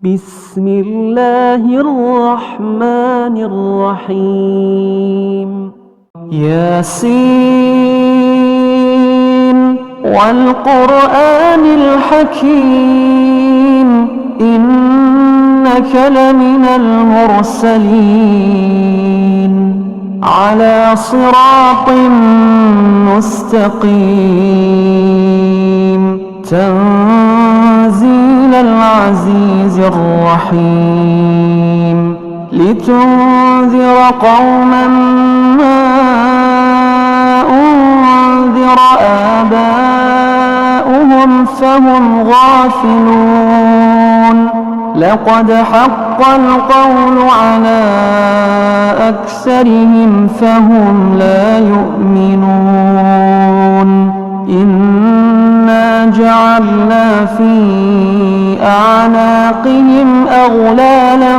بسم الله الرحمن الرحيم ياسين والقرآن الحكيم إنك لمن المرسلين على صراط مستقيم تنزيل العزيز الرحيم لتنذر قوما ما أنذر آباؤهم فهم غافلون لقد حق القول على أكثرهم فهم لا يؤمنون إنا جعلنا في أعناقهم أغلالا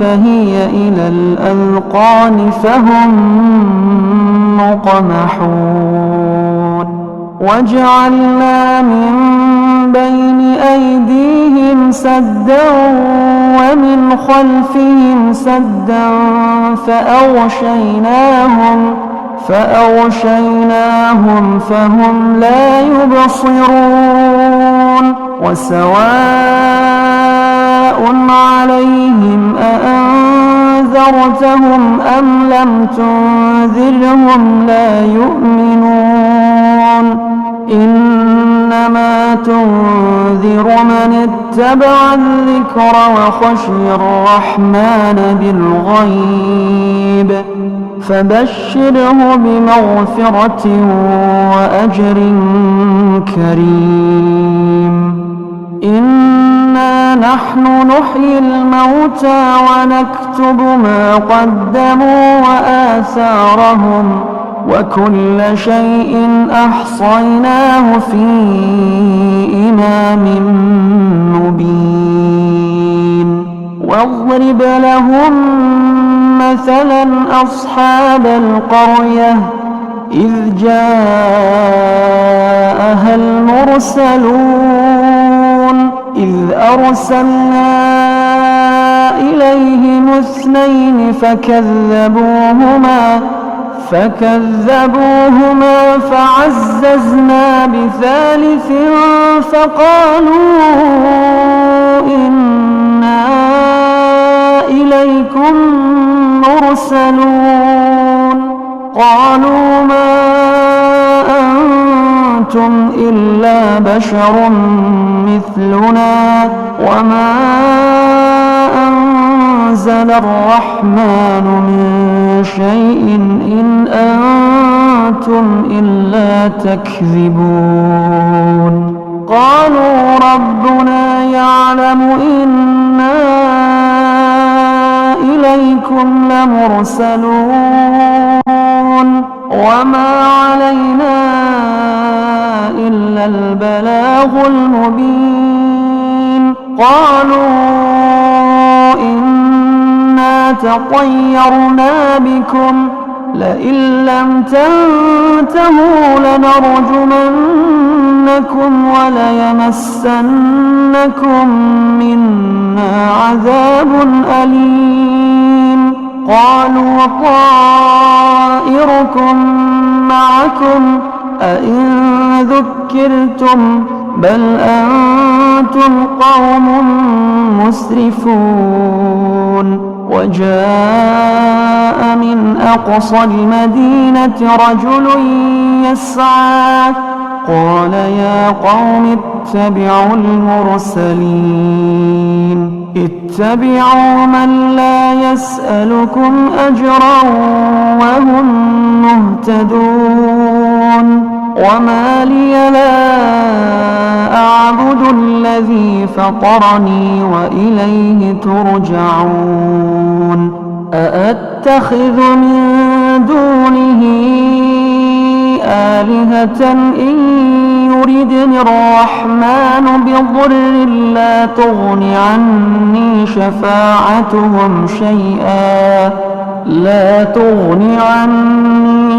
فهي إلى الأذقان فهم مقمحون وجعلنا من بين أيديهم سدا ومن خلفهم سدا فأغشيناهم فهم لا يبصرون وسواء عليهم أأنذرتهم أم لم تنذرهم لا يؤمنون إنما تنذر من اتبع الذكر وخشي الرحمن بالغيب فبشره بمغفرة وأجر كريم إنا نحن نحيي الموتى ونكتب ما قدموا وآثارهم وكل شيء أحصيناه في إمام مبين واضرب لهم مثلا أصحاب القرية إذ جاءها المرسلون إذ أرسلنا إليهم 2 فكذبوهما فعززنا ب3 فقالوا إنا إليكم مرسلون قالوا ما أنتم إلا بشر مثلنا وما أنزل الرحمن من شيء إن أنتم إلا تكذبون قالوا ربنا يعلم إنا إليكم لمرسلون وما علينا إلا البلاغ المبين قالوا إنا تطيرنا بكم لئن لم تنتهوا لنرجمنكم وليمسنكم منا عذاب أليم قالوا طائركم معكم أئن ذكرتم بل أنتم قوم مسرفون وجاء من أقصى المدينة رجل يسعى قال يا قوم اتبعوا المرسلين اتبعوا من لا يسألكم أجرا وهم مهتدون وما لي لا أعبد الذي فطرني وإليه ترجعون أأتخذ من دونه آلهة إن يردني الرحمن بضر لا تغن عني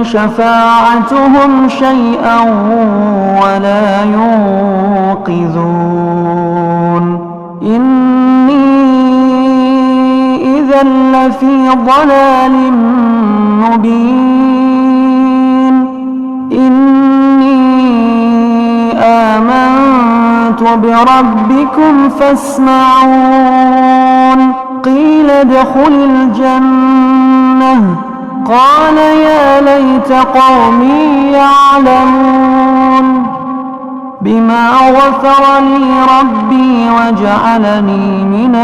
شفاعتهم شيئا ولا ينقذون إني إذا لفي ضلال مبين إني آمنت بربكم فاسمعون قيل ادخل الجنة قال يا ليت قومي يعلمون بما غفر لي ربي وجعلني من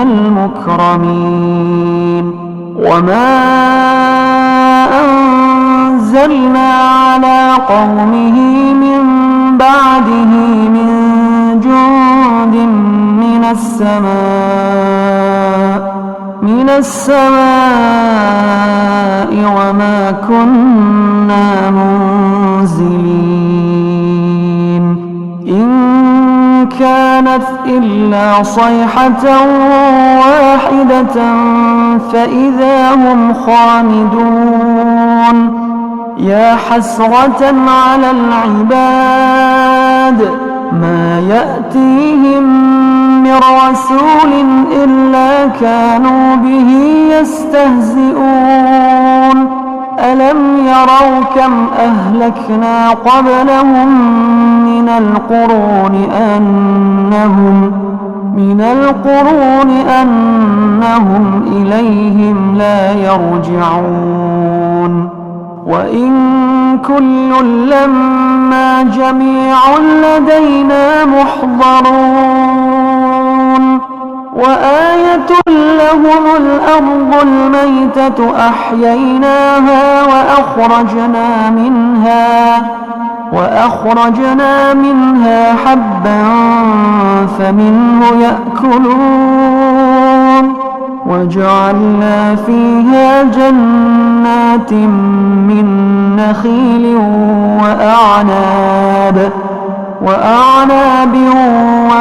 المكرمين وما أنزلنا على قومه من بعده من جند من السماء وما كنا منزلين إن كانت إلا صيحة واحدة فإذا هم خامدون يا حسرة على العباد ما يأتيهم من رسول إلا كانوا به يستهزئون ألم يروا كم أهلكنا قبلهم من القرون أنهم إليهم لا يرجعون وإن كل لما جميع لدينا محضرون وآية لهم الأرض الميتة أحييناها وأخرجنا منها حبا فمنه يأكلون وجعلنا فيها جنات من نخيل وأعناب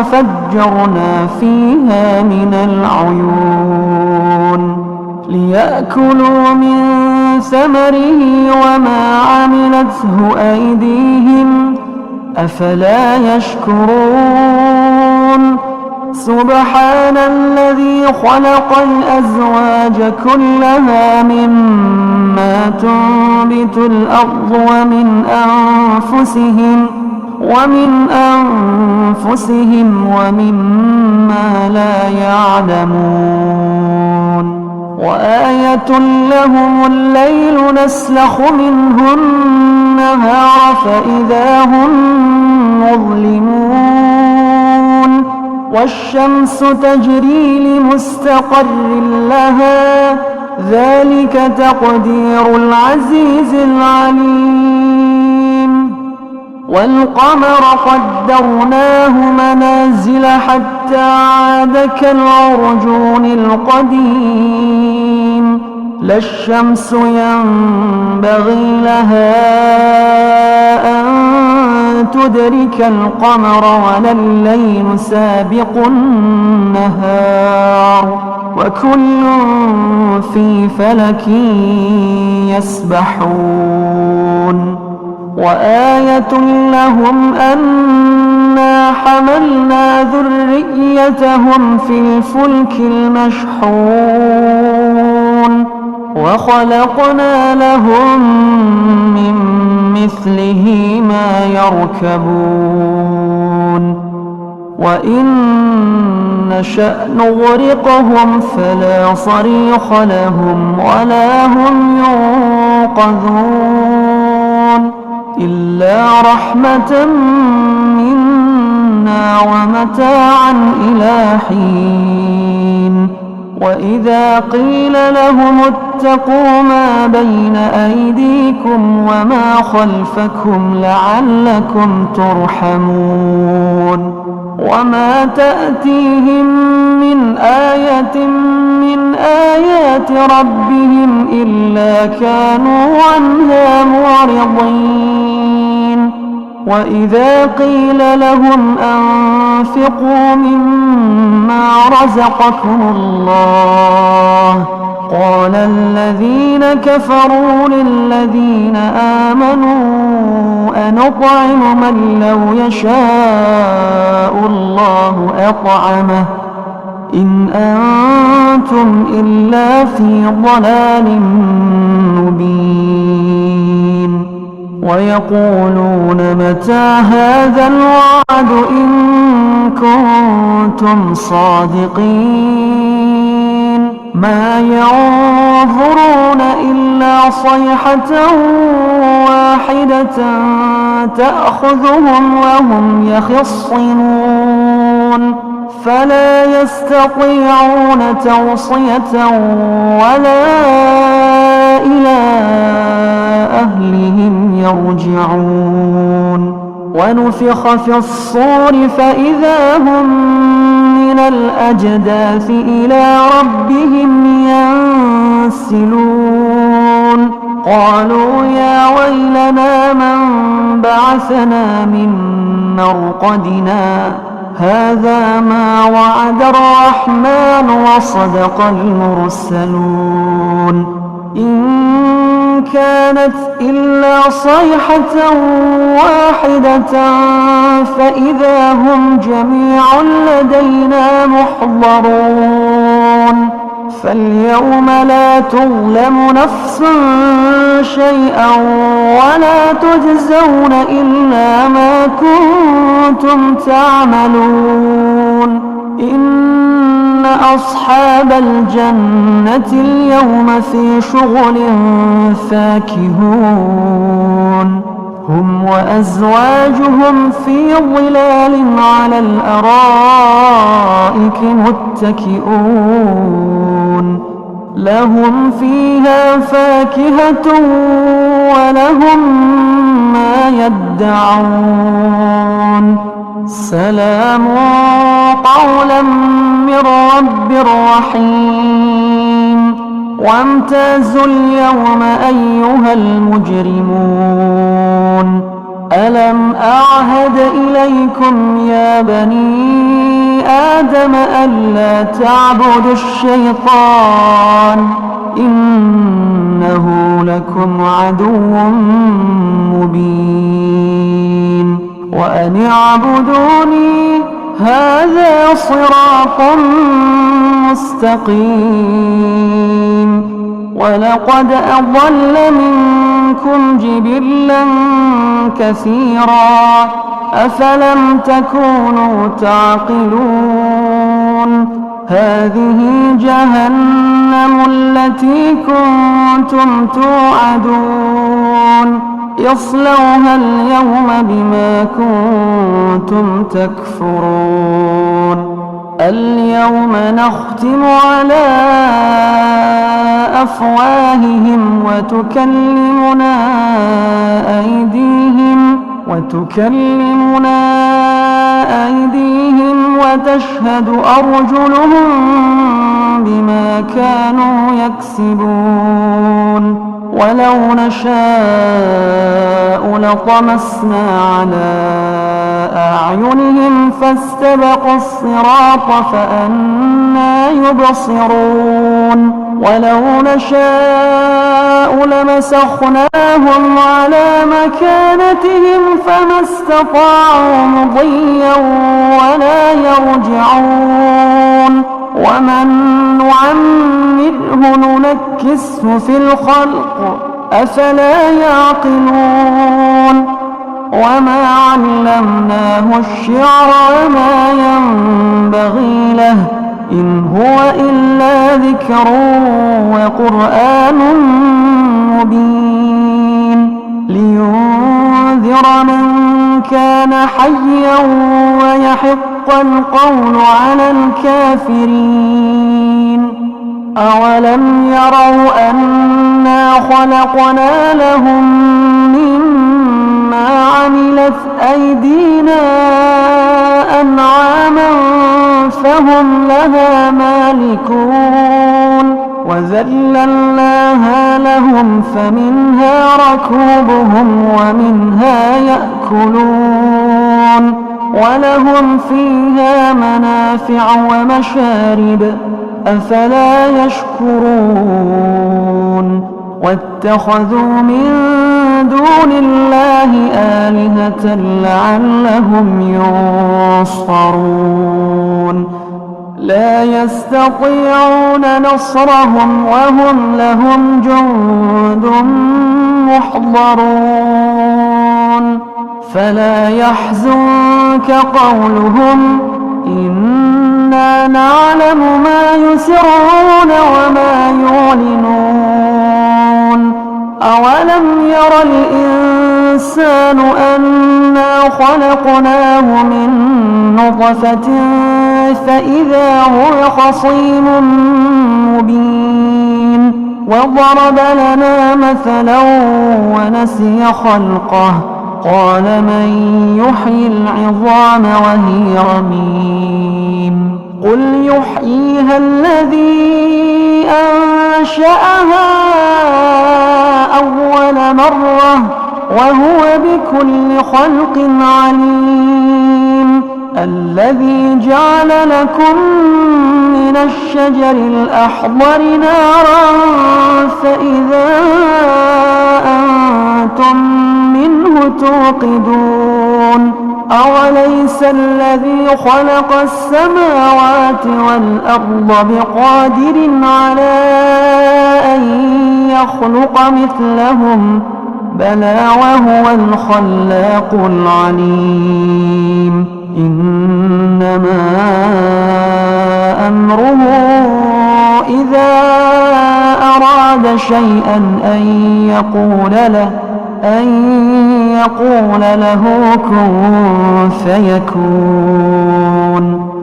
وفجرنا فيها من العيون ليأكلوا من ثمره وما عملته أيديهم أفلا يشكرون سبحان الذي خلق الأزواج كلها مما تنبت الأرض ومن أنفسهم ومما لا يعلمون وآية لهم الليل نسلخ منه النهار فإذا هم مظلمون والشمس تجري لمستقر لها ذلك تقدير العزيز العليم والقمر قدرناه منازل حتى عاد كالعرجون القديم لا الشمس ينبغي لها أن تدرك القمر ولا الليل سابق النهار وكل في فلك يسبحون وآية لهم أنا حملنا ذريتهم في الفلك المشحون وخلقنا لهم من مثله ما يركبون وإن نشأ نغرقهم فلا صريخ لهم ولا هم ينقذون إلا رحمة منا ومتاعا إلى حين وإذا قيل لهم اتقوا ما بين أيديكم وما خلفكم لعلكم ترحمون وما تأتيهم من آية من آيات ربهم إلا كانوا عنها معرضين وإذا قيل لهم أنفقوا مما رزقكم الله قال الذين كفروا للذين آمنوا أنطعم من لو يشاء الله أطعمه إن أنتم إلا في ضلال مبين ويقولون متى هذا الوعد إن كنتم صادقين ما ينظرون إلا صيحة واحدة تأخذهم وهم يخصمون فلا يستطيعون توصية ولا إلى أهلهم يرجعون ونفخ في الصور فإذا هم من الأجداث إلى ربهم ينسلون قالوا يا ويلنا من بعثنا من مرقدنا هذا ما وعد الرحمن وصدق المرسلون إن كانت إلا صيحة واحدة فإذا هم جميع لدينا محضرون فاليوم لا تظلم نفس شيئا ولا تجزون إلا ما كنتم تعملون إن أصحاب الجنة اليوم في شغل فاكهون هم وأزواجهم في ظلال على الأرائك متكئون لهم فيها فاكهة ولهم ما يدعون سلام قولا من رب رحيم وامتازوا اليوم أيها المجرمون ألم أعهد إليكم يا بني آدم ألا تعبدوا الشيطان إنه لكم عدو مبين وأن اعبدوني هذا صراط مستقيم ولقد أضل منكم جبلا كثيرا أفلم تكونوا تعقلون هذه جهنم التي كنتم توعدون يصلوها اليوم بما كنتم تكفرون اليوم نختم على أفواههم وتكلمنا أيديهم وتشهد أرجلهم بما كانوا يكسبون ولو نشاء لطمسنا على أعينهم فاستبقوا الصراط فأنى يبصرون ولو نشاء لمسخناهم على مكانتهم فما استطاعوا مضيا ولا يرجعون ومن نعمره ننكسه في الخلق أفلا يعقلون وما علمناه الشعر وما ينبغي له إن هو إلا ذكر وقرآن مبين لينذر من كان حيا ويحق القول على الكافرين أولم يروا أنا خلقنا لهم مما عملت أيدينا أنعاما فهم لها مالكون وذللناها لهم فمنها ركوبهم ومنها يأكلون ولهم فيها منافع ومشارب أفلا يشكرون واتخذوا من دون الله آلهة لعلهم ينصرون لا يستطيعون نصرهم وهم لهم جند محضرون فلا يحزنك قولهم إنا نعلم ما يسرون وما يعلنون أولم ير الإنسان أنا خلقناه من نطفة فإذا هو خصيم مبين وضرب لنا مثلا ونسي خلقه قال من يحيي العظام وهي رميم قل يحييها الذي أنشأها أول مرة وهو بكل خلق عليم الذي جعل لكم من الشجر الأخضر نارا فإذا أنتم منه توقدون أوليس الذي خلق السماوات والأرض بقادر على أن يخلق مثلهم بلى وهو الخلاق العليم إنما أمره إذا أراد شيئا أن يقول له كن فيكون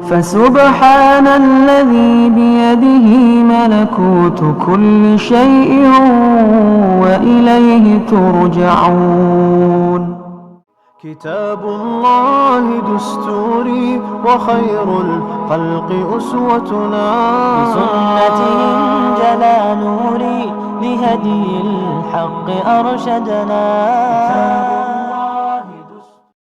فسبحان الذي بيده ملكوت كل شيء وإليه ترجعون كتاب الله دستوري وخير الخلق أسوتنا بسنته جلا نوري لهدي الحق أرشدنا